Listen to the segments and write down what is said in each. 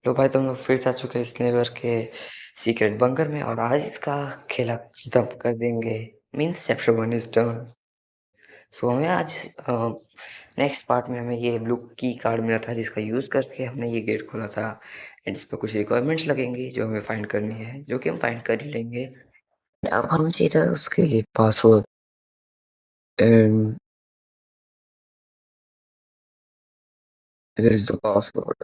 लो भाई, तुम लोग फिर से आ चुके हैं स्नेवर के सीक्रेट बंकर में और आज इसका खेला खत्म कर देंगे। Means chapter 1 is done. So हमें आज नेक्स्ट पार्ट में हमें ये ब्लू की कार्ड मिला था जिसका यूज़ करके हमने ये गेट खोला था। एंड इस पर कुछ रिक्वायरमेंट्स लगेंगी जो हमें फाइंड करनी है, जो कि हम फाइंड कर ही लेंगे। अब हमें चाहिए उसके लिए password and is the password.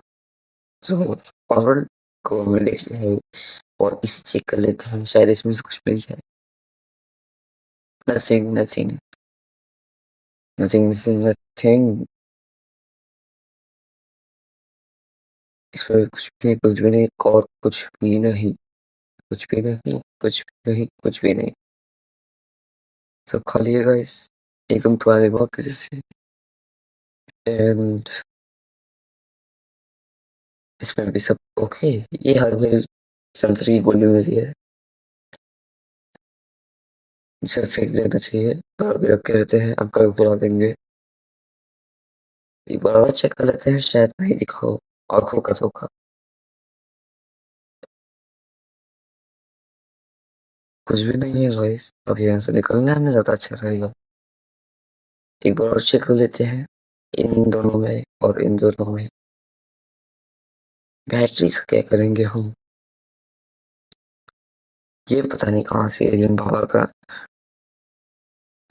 So password को हमें देखते हैं और इसे चेक कर लेते हैं, शायद इसमें से कुछ मिल जाए। Nothing nothing nothing nothing. इसमें कुछ भी नहीं और कुछ भी नहीं, कुछ भी नहीं, कुछ भी नहीं, कुछ भी नहीं। सब खाली है गाइस, एकदम पुराने बहुत किसी से। एंड इसमें भी सब ओके। ये हर जगह संतरी की गोली मिली है, इसे फेंक देना चाहिए और अभी रख के रहते हैं, अंकल को बुला देंगे। एक बार और चेक कर लेते हैं, शायद नहीं दिखाओ आंखों का धोखा। कुछ भी नहीं है गाइस, अब यहाँ से निकलना हमें ज्यादा अच्छा रहेगा। एक बार और चेक कर लेते हैं इन दोनों में और इन दोनों में। बैटरी से क्या करेंगे हम, ये पता नहीं कहाँ से एलियन बाबा का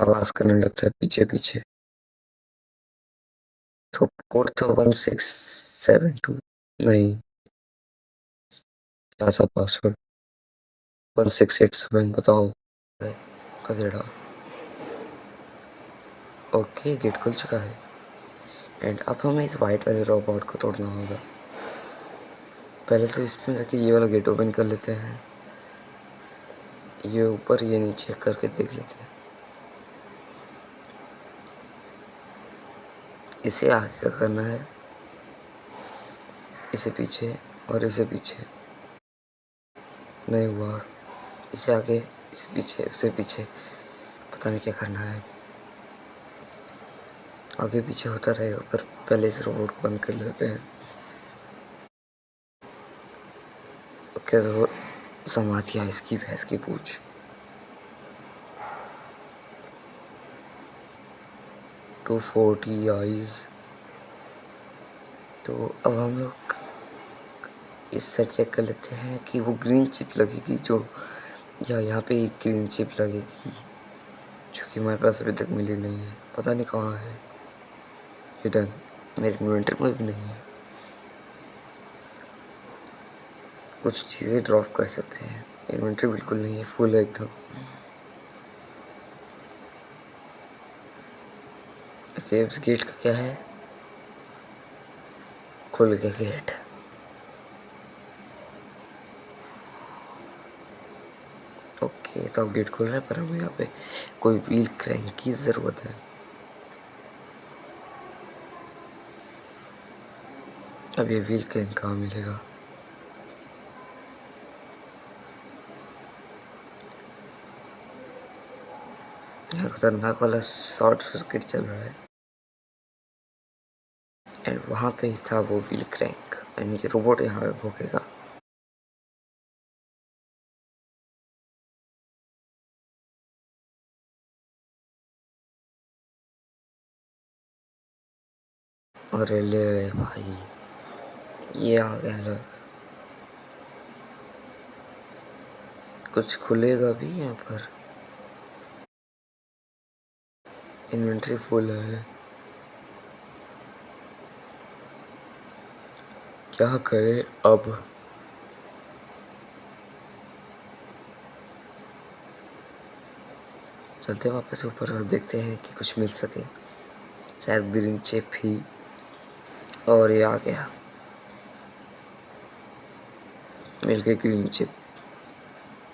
आवाज करने लगता है पीछे पीछे। तो कोड था 1672, नहीं, ऐसा पासवर्ड 1687 बताओ। कचरा। ओके, गेट खुल चुका है एंड अब हमें इस वाइट वाले रोबोट को तोड़ना होगा। पहले तो इसमें जाके ये वाला गेट ओपन कर लेते हैं, ये ऊपर ये नीचे करके देख लेते हैं। इसे आगे क्या करना है, इसे पीछे और इसे पीछे। नहीं हुआ, इसे आगे, इसे पीछे, उसे पीछे, पता नहीं क्या करना है। आगे पीछे होता रहेगा, पर पहले इस रोबोट को बंद कर लेते हैं। ओके, तो समाधिया इसकी भैंस की पूछ। Two 40 eyes. तो अब हम लोग इस साइड चेक कर लेते हैं कि वो ग्रीन चिप लगेगी जो, या यहाँ पे एक ग्रीन चिप लगेगी जो कि हमारे पास अभी तक मिली नहीं है, पता नहीं कहाँ है हिडन। मेरे इन्वेंटरी में भी नहीं है। कुछ चीज़ें ड्रॉप कर सकते हैं, इन्वेंटरी बिल्कुल नहीं है, फुल है एकदम। ओके, इस गेट का क्या है, खुल गया गेट। ओके, तो अब गेट खुल रहा है, पर हमें यहाँ पे कोई व्हील क्रैंक की ज़रूरत है। अब ये व्हील क्रैंक कहाँ मिलेगा। यहाँ खतरनाक वाला शॉर्ट सर्किट चल रहा है एंड वहाँ पे ही था वो व्हील क्रैंक, यानी कि रोबोट यहाँ पे भोगेगा। अरे ले भाई, ये आ गया लग। कुछ खुलेगा भी यहाँ पर, इन्वेंटरी फुल है। क्या करे अब। चलते वापस ऊपर और देखते हैं कि कुछ मिल सके, शायद ग्रीन चिप ही। और ये आ गया, मिल गई green chip,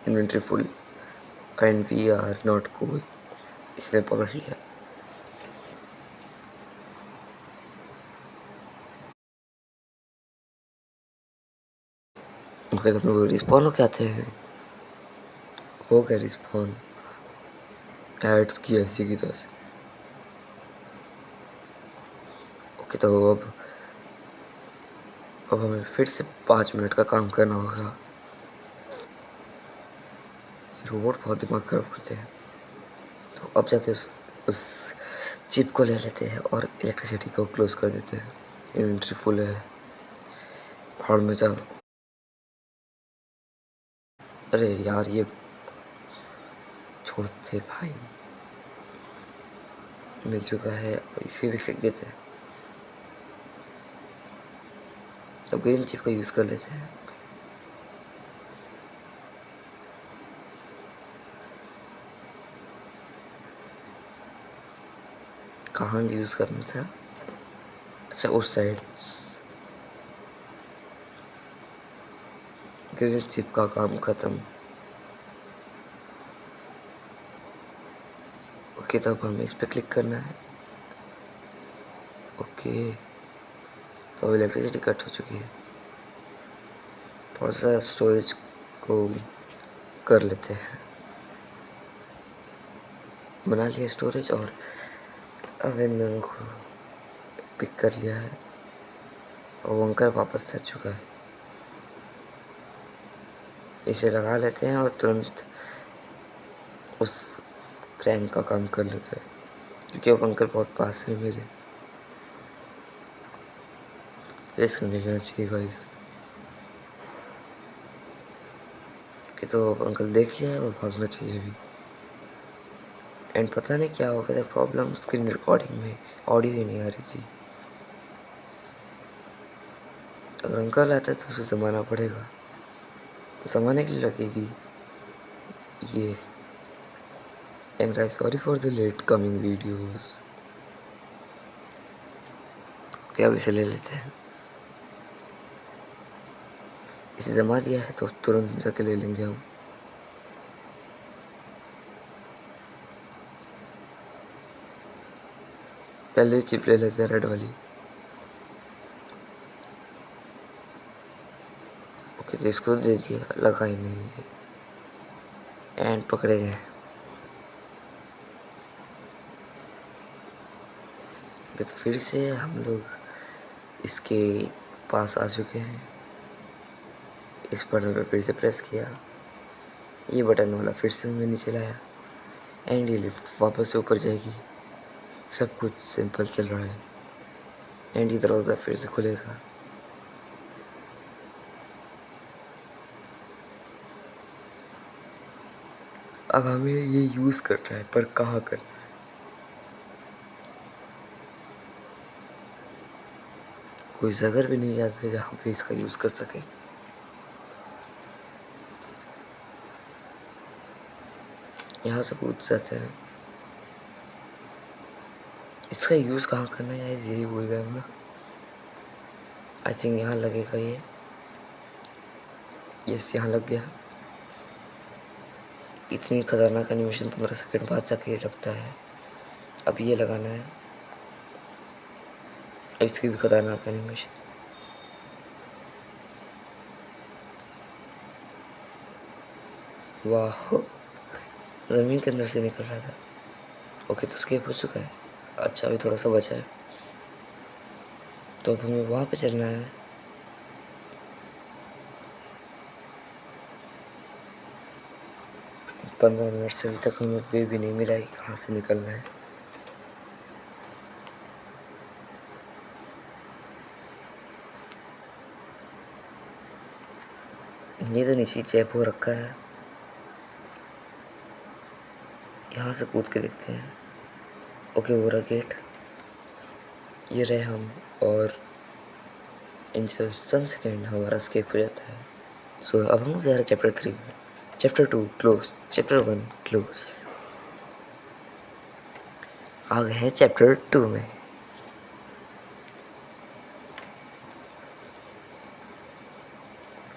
inventory full and we are not cool. इसने पकड़ लिया। ओके, तो लोग रिस्पॉन होके आते हैं, हो गया रिस्पॉन एड्स की ऐसी की तैसी। ओके, तो अब अब हमें फिर से 5 मिनट का काम करना होगा। रोबोट बहुत दिमाग खराब करते हैं। तो अब जाके उस चिप को ले लेते हैं और इलेक्ट्रिसिटी को क्लोज कर देते हैं। इन्वेंट्री फुल है, भाड़ में जाओ। अरे यार ये छोड़ते भाई, मिल चुका है, अब इसे भी फेंक देते हैं। अब ग्रीन चिप का यूज़ कर लेते हैं। कहाँ यूज़ करना था? अच्छा उस साइड। ग्रीन चिप का काम खत्म। ओके तो अब हमें इस पर क्लिक करना है। ओके तो अब इलेक्ट्रिसिटी कट हो चुकी है। थोड़ा सा स्टोरेज को कर लेते हैं। बना लिया स्टोरेज और अब इन दोनों को पिक कर लिया है और वंकर वापस आ चुका है। इसे लगा लेते हैं और तुरंत उस क्रैंक का काम कर लेते हैं क्योंकि अब अंकल बहुत पास है मेरे। रिस्क नहीं लेना चाहिए गाइस। कि तो अब अंकल देख लिया है और भागना चाहिए अभी। एंड पता नहीं क्या हो गया था प्रॉब्लम, स्क्रीन रिकॉर्डिंग में ऑडियो ही नहीं आ रही थी। अगर अंकल आता है तो उसे जमाना पड़ेगा, जमाने के लिए लगेगी ये। And guys sorry for the late coming videos. क्या अब इसे ले लेते हैं। इसे जमा दिया है तो तुरंत जाके ले लेंगे हम। पहले चिप ले लेते हैं रेड वाली। ओके तो इसको दे दिया, लगा ही नहीं है एंड पकड़े गए। तो फिर से हम लोग इसके पास आ चुके हैं। इस बटन पर फिर से प्रेस किया, ये बटन वाला फिर से हमें नीचे लाया एंड ये लिफ्ट वापस से ऊपर जाएगी। सब कुछ सिंपल चल रहा है एंड ये दरवाज़ा फिर से खुलेगा। अब हमें ये यूज़ करना है पर कहाँ करना है। कोई जगह भी नहीं जाता है जहाँ पे इसका यूज़ कर सके। यहाँ से कूद जाते हैं। इसका यूज़ कहाँ करना है यार, यही भूल गया मैं। आई थिंक यहाँ लगेगा ये। यस यहाँ लग गया। इतनी खतरनाक एनिमेशन 15 सेकंड बाद जाके लगता है। अब ये लगाना है। अब इसकी भी खतरनाक एनिमेशन। वाह, ज़मीन के अंदर से निकल रहा था। ओके तो स्केप हो चुका है। अच्छा अभी थोड़ा सा बचा है तो अब हमें वहाँ पे चलना है। 15 मिनट से अभी तक हमें वे भी नहीं मिला कि कहाँ से निकलना है। ये तो नीचे चेप हो रखा है। यहाँ से कूद के देखते हैं। ओके वो रहा गेट, ये रहे हम और इन जस्ट सम सेकेंड हमारा स्केप हो जाता है। सो अब हम जा रहे हैं चैप्टर 3 में। Chapter 2 close, chapter 1 close. आ गए हैं चैप्टर 2 में।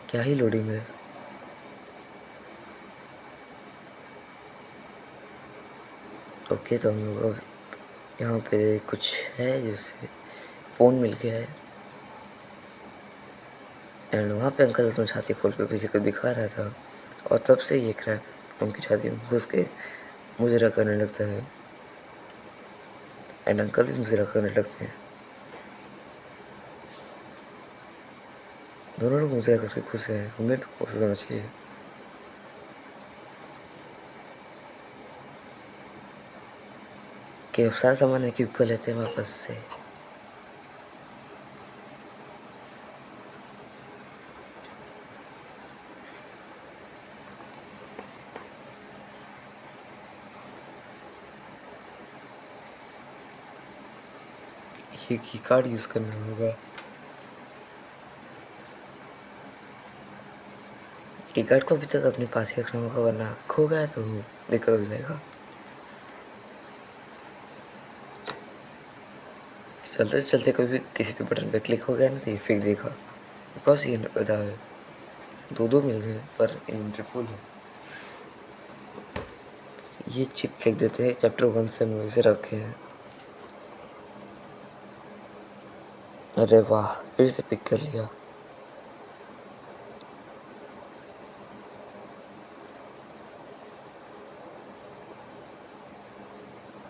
क्या ही लोडिंग है। ओके तो हम लोग अब यहाँ पे कुछ है जैसे फ़ोन मिल गया है एंड वहाँ पे अंकल अपनी छाती खोल कर किसी को दिखा रहा था और तब से ये क्रैप उनकी छाती में घुस के मुजरा करने लगता है एंड अंकल भी मुजरा करने लगते हैं। दोनों लोग मुझसे करके खुश हैं, हमें भी खुश होना चाहिए। कि अब सारा सामान इक्विप कर लेते हैं वापस से। ये की कार्ड यूज करना होगा। की कार्ड को अभी तक अपने पास ही रखना होगा, वरना खो गया तो दिक्कत हो जाएगा। चलते चलते कभी किसी भी बटन पे क्लिक हो गया ना तो ये फेंक देगा। बिकॉज ये दो मिल गए पर इन्वेंट्री फुल है। ये चिप फेंक देते हैं, चैप्टर 1 से हम वैसे रखे हैं। अरे वाह, फिर से पिक कर लिया।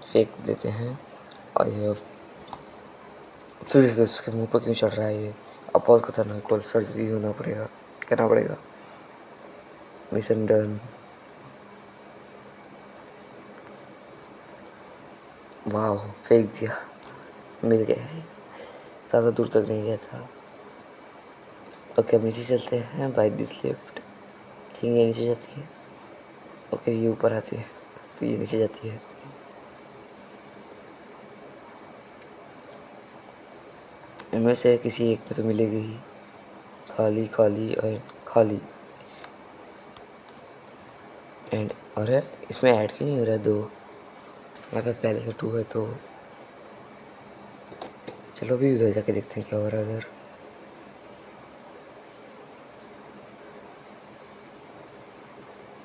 फेंक देते हैं। और ये फिर से उसके मुंह पर क्यों चढ़ रहा है ये? अब बहुत खतरनाक कॉल सर्जरी होना पड़ेगा, करना पड़ेगा। Mission done. वाह, फेंक दिया, मिल गया है। ज़्यादा दूर तक नहीं गया था। ओके, अब नीचे चलते हैं बाय दिस लिफ्ट। ठीक है, नीचे जाती है। ओके, ये ऊपर आती है तो ये नीचे जाती है। इनमें से किसी एक में तो मिलेगी ही। खाली खाली और खाली। एंड अरे इसमें ऐड क्यों नहीं हो रहा है 2? यहाँ पे पहले से 2 है तो चलो अभी उधर जाके देखते हैं क्या हो रहा है उधर।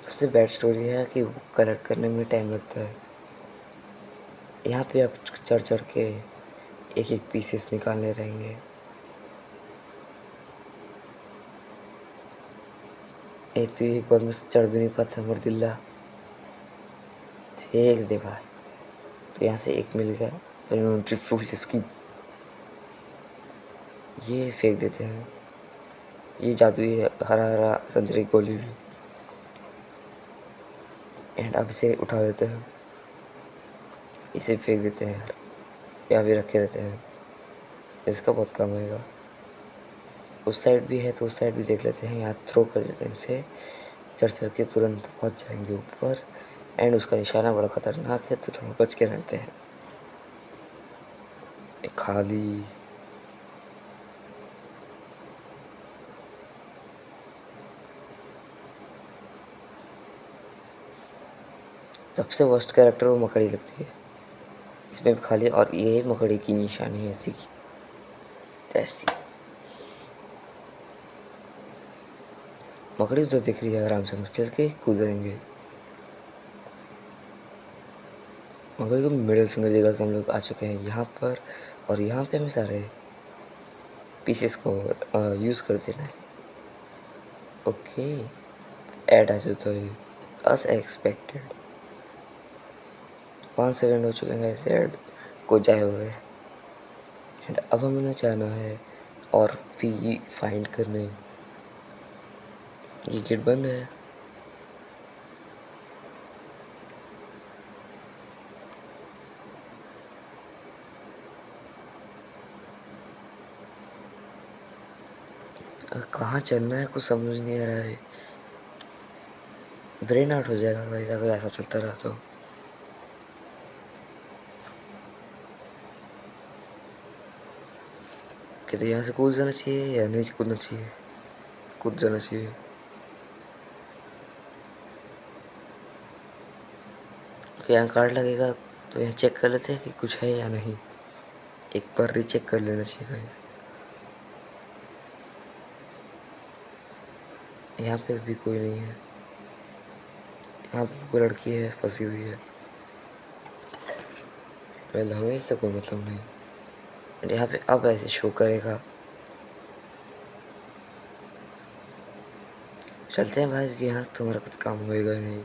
सबसे बैड स्टोरी है कि कलेक्ट करने में टाइम लगता है। यहाँ पे आप चढ़ चढ़ के एक एक पीसेस निकालने रहेंगे। एक तो एक बार में चढ़ भी नहीं पाता मर्दिल्ला। फेंक दे भाई। तो यहाँ से एक मिल गया पर इन्वेंट्री फुल इसकी। ये फेंक देते हैं। ये जादुई हरा हरा संतरी गोली भी। एंड अब इसे उठा लेते हैं। इसे फेंक देते हैं यार, यहाँ भी रखे रहते हैं, इसका बहुत काम आएगा। उस साइड भी है तो उस साइड भी देख लेते हैं। यहाँ थ्रो कर देते हैं इसे, चढ़ चढ़ के तुरंत पहुँच जाएंगे ऊपर। एंड उसका निशाना बड़ा खतरनाक है तो थोड़ा बच के रहते हैं। एक खाली। सबसे वर्स्ट कैरेक्टर वो मकड़ी लगती है। इसमें भी खाली और ये मकड़ी की निशानी है ऐसी की तैसी। मकड़ी उधर दिख रही है, आराम से चल के कूदेंगे। मकड़ी को मिडिल फिंगर देगा कि हम लोग आ चुके हैं यहाँ पर। और यहाँ पे हमें सारे पीसेस को यूज़ कर देना है। ओके, ऐड आ जाता है अस एक्सपेक्टेड। 5 सेकंड हो चुके हैं ऐड को जाए हुए। एंड अब हमें जाना है और भी फाइंड करने। ये गेट बंद है। कहाँ चलना है कुछ समझ नहीं आ रहा है। ब्रेन आउट हो जाएगा अगर ऐसा चलता रहा तो। कि तो यहाँ से कूद जाना चाहिए या नहीं कूदना चाहिए? कूद जाना चाहिए। यहाँ कार्ड लगेगा तो यहाँ चेक कर लेते हैं कि कुछ है या नहीं। एक बार रीचेक कर लेना चाहिए। यहाँ पे भी कोई नहीं है। यहाँ पे कोई लड़की है फंसी हुई है। पहले हमें इससे कोई मतलब नहीं। यहाँ पे अब ऐसे शो करेगा। चलते हैं भाई कि यहाँ तुम्हारा कुछ काम होएगा नहीं।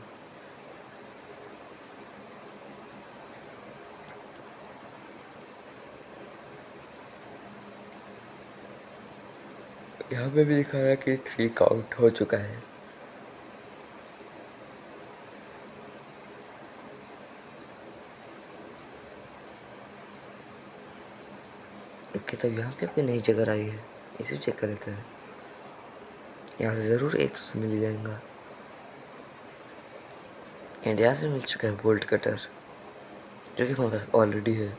यहाँ पे भी दिखा रहा है कि 3 काउंट हो चुका है। ओके, तो यहाँ पे कोई नई जगह आई है, इसे चेक कर लेते हैं। यहाँ से ज़रूर एक तो मिल जाएगा। एंड यहाँ से मिल चुका है बोल्ट कटर, जो कि हमारे पास ऑलरेडी है।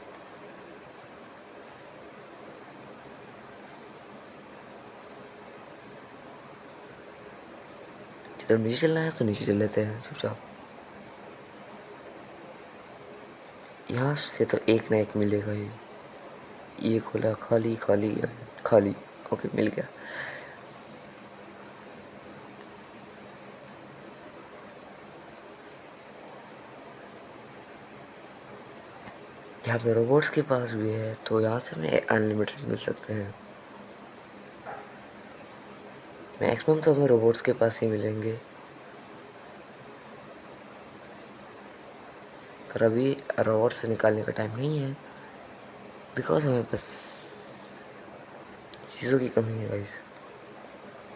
जब नीचे चलना है तो नीचे चल लेते हैं चुपचाप। यहाँ से तो एक ना एक मिलेगा ही। ये खोला, खाली खाली खाली। ओके, मिल गया। यहाँ पे रोबोट्स के पास भी है, तो यहाँ से हमें अनलिमिटेड मिल सकते हैं। मैक्सिमम तो हमें रोबोट्स के पास ही मिलेंगे, पर अभी रोबोट से निकालने का टाइम नहीं है, बिकॉज हमें बस चीज़ों की कमी है गाइस।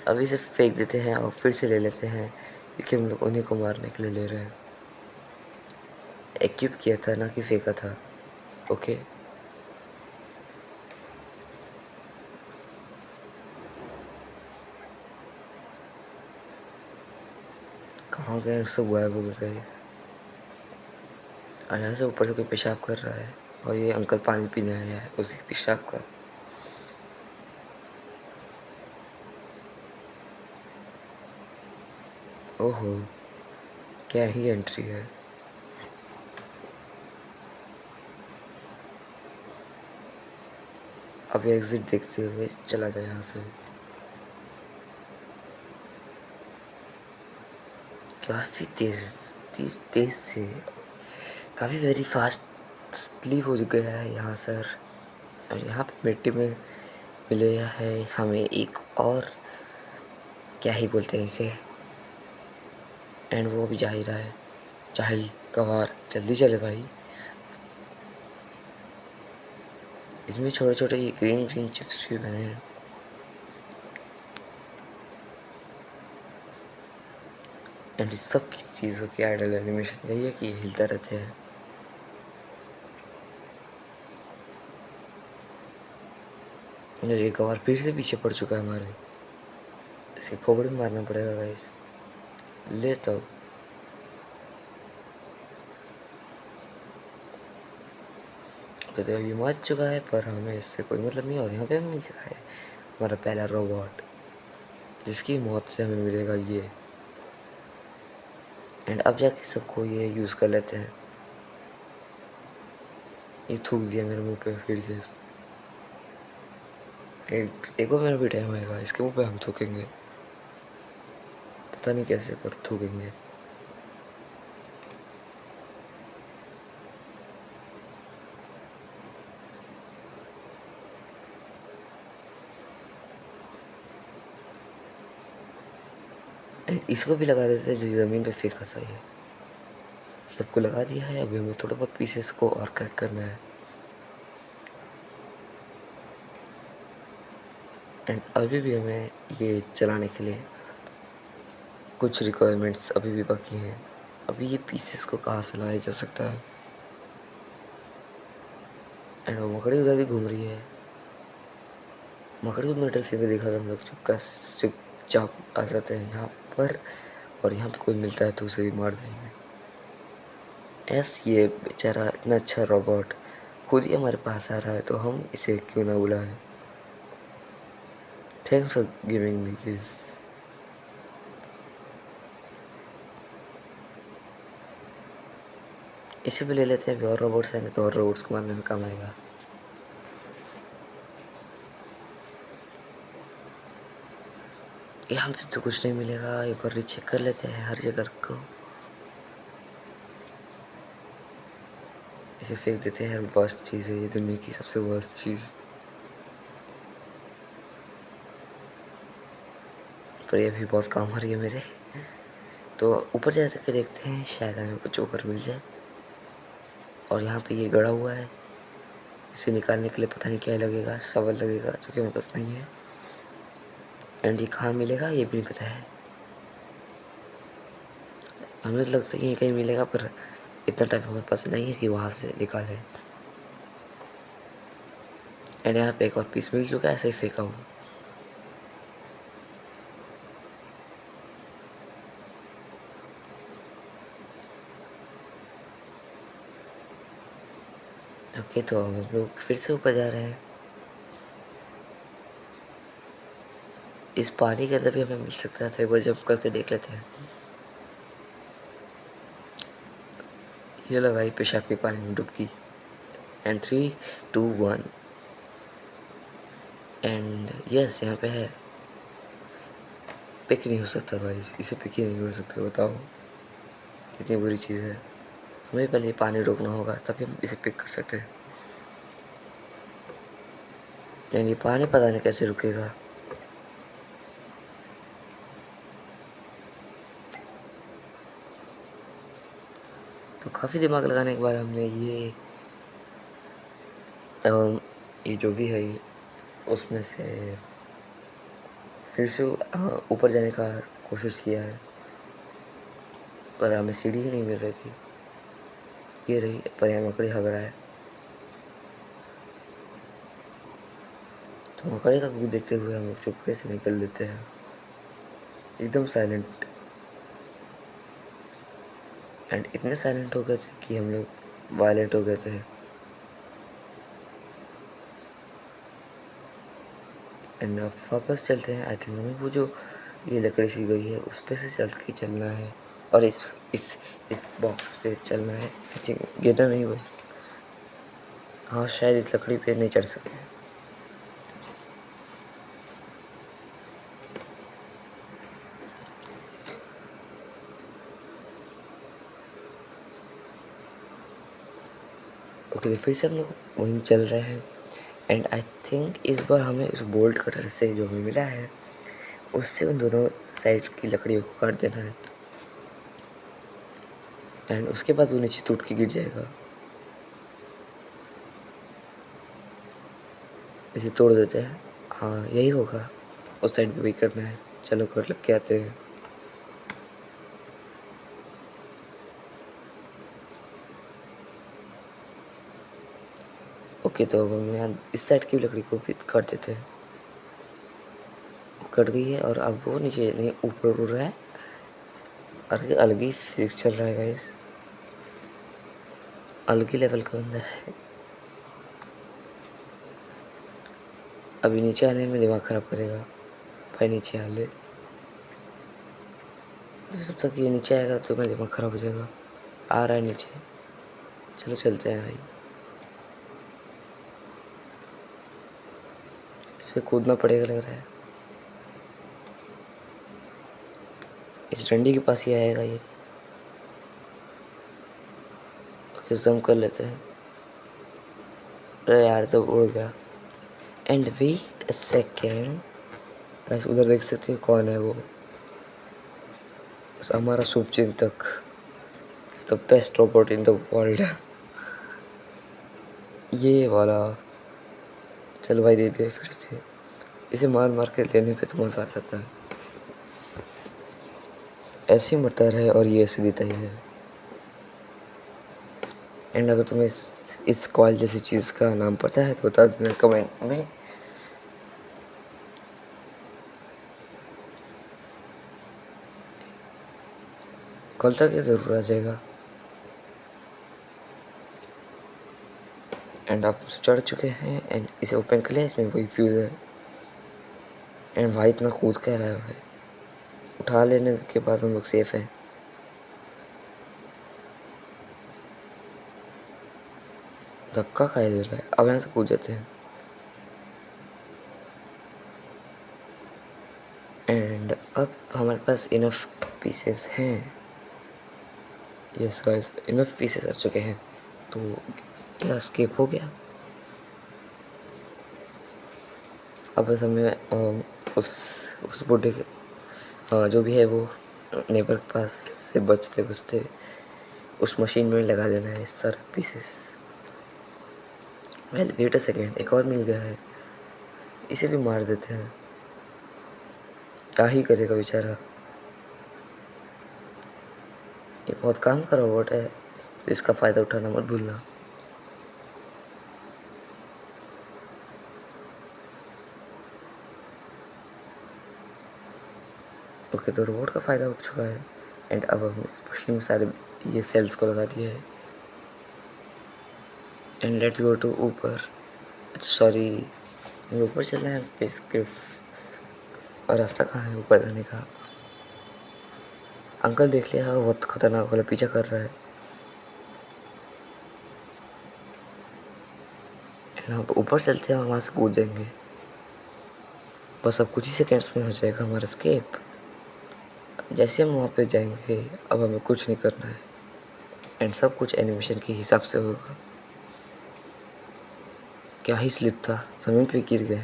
अभी से फेंक देते हैं और फिर से ले लेते हैं, क्योंकि हम लोग उन्हीं को मारने के लिए ले रहे हैं। इक्विप किया था ना कि फेंका था। ओके, कहाँ गए सब, गायब हो गए। और यहाँ से ऊपर से कोई पेशाब कर रहा है, और ये अंकल पानी पीने आया है उसी पेशाब का। ओहो, क्या ही एंट्री है। अब एग्जिट देखते हुए चला जाए यहाँ से। काफ़ी तेज तेज से, काफ़ी वेरी फास्टली हो गया है यहाँ सर। और यहाँ पे मिट्टी में मिले है हमें एक और, क्या ही बोलते हैं इसे, एंड वो भी जा ही रहा है। चाहिए कवार, जल्दी चले भाई। इसमें छोटे छोटे ये ग्रीन ग्रीन चिप्स भी बने हैं। एंड इस सब की चीज़ों की आइडल एनिमेशन यही है कि ये हिलते रहते हैं। ये कवर फिर से पीछे पड़ चुका है हमारे। इसे खोपड़ी में मारना पड़ेगा गाइस। ले तो ये मर चुका है, पर हमें इससे कोई मतलब नहीं। और यहाँ पे मिल चुका है हमारा पहला रोबोट, जिसकी मौत से हमें मिलेगा ये। एंड अब जाके सबको ये यूज़ कर लेते हैं। ये थूक दिया मेरे मुंह पे फिर से। एक बार मेरा भी टाइम आएगा, इसके मुंह पे हम थूकेंगे, पता नहीं कैसे पर थूकेंगे। एंड इसको भी लगा देते हैं जो ज़मीन पे फेंका था। ये सबको लगा दिया है। अभी हमें थोड़ा बहुत पीसेस को और कट करना है। एंड अभी भी हमें ये चलाने के लिए कुछ रिक्वायरमेंट्स अभी भी बाकी हैं। अभी ये पीसेस को कहाँ से लाया जा सकता है। एंड वो मकड़ी उधर भी घूम रही है। मकड़ी को मिलिट्री फिगर देखा था हम लोग, चुपचाप आ जाते हैं यहाँ पर, और यहाँ पे कोई मिलता है तो उसे भी मार देंगे। ये बेचारा इतना अच्छा रोबोट खुद ही हमारे पास आ रहा है, तो हम इसे क्यों ना बुलाएं। Thanks for giving me this. इसे भी ले लेते हैं। अभी और रोबोट्स आएंगे तो और रोबोट्स को मारने में काम आएगा। यहाँ पे तो कुछ नहीं मिलेगा, एक बार रीचेक कर लेते हैं हर जगह को। इसे फेंक देते हैं। वर्स्ट चीज़ है ये, दुनिया की सबसे वर्स्ट चीज़। पर ये भी बहुत काम आ रही है मेरे। तो ऊपर जा के देखते हैं, शायद हमें कुछ ऊपर मिल जाए। और यहाँ पे ये गड़ा हुआ है, इसे निकालने के लिए पता नहीं क्या लगेगा, शवल लगेगा, जो कि मेरे पास नहीं है। एंड ये कहाँ मिलेगा ये भी नहीं पता है। हमें तो लगता है ये कहीं मिलेगा, पर इतना टाइम हमारे पास नहीं है कि वहाँ से निकालें। एंड यहाँ पे एक और पीस मिल चुका है, ऐसे ही फेंका हुआ। ओके, तो हम लोग फिर से ऊपर जा रहे हैं। इस पानी के अंदर भी हमें मिल सकता है, तो एक बार जंप करके देख लेते हैं। ये लगाई पेशाब के पानी में डुबकी। एंड 3, 2, 1 एंड यस, यहाँ पे है। पिक नहीं हो सकता गाइस, इसे पिक ही नहीं हो सकता। बताओ कितनी बुरी चीज़ है। हमें पहले ये पानी रोकना होगा, तभी हम इसे पिक कर सकते हैं। लेकिन ये पानी पता नहीं कैसे रुकेगा। तो काफ़ी दिमाग लगाने के बाद हमने ये जो भी है उसमें से फिर से ऊपर जाने का कोशिश किया है, पर हमें सीढ़ी ही नहीं मिल रही थी। ये रही, पर यहाँ मकड़ी हग रहा है। तो मकड़ी का व्यू देखते हुए हम लोग चुपके से निकल लेते हैं, एकदम साइलेंट। एंड इतने साइलेंट हो गए थे कि हम लोग वायलेंट हो गए थे। एंड अब वापस चलते हैं। आई थिंक हमें वो जो ये लकड़ी सी गई है उस पे से चल के चलना है, और इस बॉक्स पे चलना है। आई थिंक गिरना नहीं, बस हाँ, शायद इस लकड़ी पे नहीं चढ़ सकते। ओके, तो फिर से हम लोग वहीं चल रहे हैं। एंड आई थिंक इस बार हमें उस बोल्ट कटर से जो हमें मिला है उससे उन दोनों साइड की लकड़ियों को काट देना है। एंड उसके बाद वो नीचे टूट के गिर जाएगा। इसे तोड़ देते हैं। हाँ, यही होगा। उस साइड भी वही करना है। चलो कर लग के आते हैं। ओके, तो अब हम यहाँ इस साइड की लकड़ी को भी काट देते हैं। कट गई है, और अब वो नीचे नहीं ऊपर उड़ रहा है, और अलग ही फिजिक्स चल रहा है गाइस। अलग ही लेवल का बंदा है। अभी नीचे आने में दिमाग खराब करेगा। भाई नीचे आ ले। तो जब तक ये नीचे आएगा तो मेरा दिमाग खराब हो जाएगा। आ रहा है नीचे। चलो चलते हैं भाई। इसे कूदना पड़ेगा लग रहा है। इस डंडी के पास ही आएगा ये। ओके, जम कर लेते हैं। अरे यार, तो उड़ गया। And wait a second guys, उधर देख सकते हो कौन है वो। हमारा शुभचिंतक, the best robot in the world. ये वाला। चलो भाई, दे दे फिर से। इसे मार मार के लेने पे तो मजा आ जाता है। ऐसे ही मरता रहे और ये ऐसे देता ही है। एंड अगर तुम्हें इस कॉल जैसी चीज़ का नाम पता है तो बता देना कमेंट में। कल तक ये ज़रूर आ जाएगा। एंड आप चढ़ चुके हैं। एंड इसे ओपन कर लिया। इसमें वही फ्यूज़ है। एंड भाई इतना कूद कह रहा है भाई। उठा लेने के बाद हम लोग सेफ हैं। धक्का खाई दे रहा है। अब यहाँ से कूद जाते हैं। एंड अब हमारे पास इनफ पीसेस हैं। यस गाइस, इनफ पीसेस आ चुके हैं। तो क्या स्केप हो गया। अब बस हमें उस बुढ़े के जो भी है वो नेबर के पास से बचते बचते उस मशीन में लगा देना है सारे pieces. Well wait a second, एक और मिल गया है। इसे भी मार देते हैं। क्या ही करेगा बेचारा। ये बहुत काम का रोबोट है, तो इसका फ़ायदा उठाना मत भूलना। ओके, तो रोबोट का फ़ायदा उठ चुका है एंड अब हम इस मशीन में सारे ये सेल्स को लगा दिया है एंड लेट्स गो टू ऊपर। सॉरी, ऊपर चल रहे हैं स्पेस क्रिफ। और रास्ता कहाँ है ऊपर जाने का? अंकल देख लिया, बहुत खतरनाक वाला पीछा कर रहा है। एंड ऊपर चलते हैं और वहाँ से कूद जाएंगे। बस अब कुछ ही सेकेंड्स में हो जाएगा हमारा स्केप। जैसे हम वहाँ पे जाएंगे, अब हमें कुछ नहीं करना है एंड सब कुछ एनिमेशन के हिसाब से होगा। क्या ही स्लिप था, ज़मीन पे गिर गए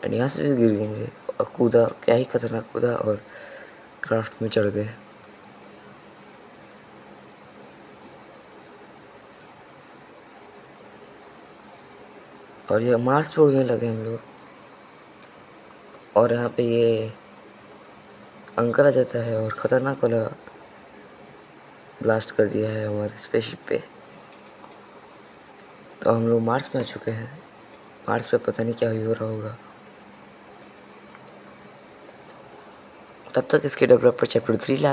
एंड यहाँ से भी गिर गएंगे। और कूदा, क्या ही खतरनाक कूदा और क्राफ्ट में चढ़ गए। और ये मार्स पे उड़ने लगे हम लोग। और यहाँ पे ये अंकल आ जाता है और ख़तरनाक वाला ब्लास्ट कर दिया है हमारे स्पेसशिप पे। तो हम लोग मार्स में आ चुके हैं। मार्स पे पता नहीं क्या ही हो रहा होगा। तब तक इसके डेवलपर चैप्टर 3 ला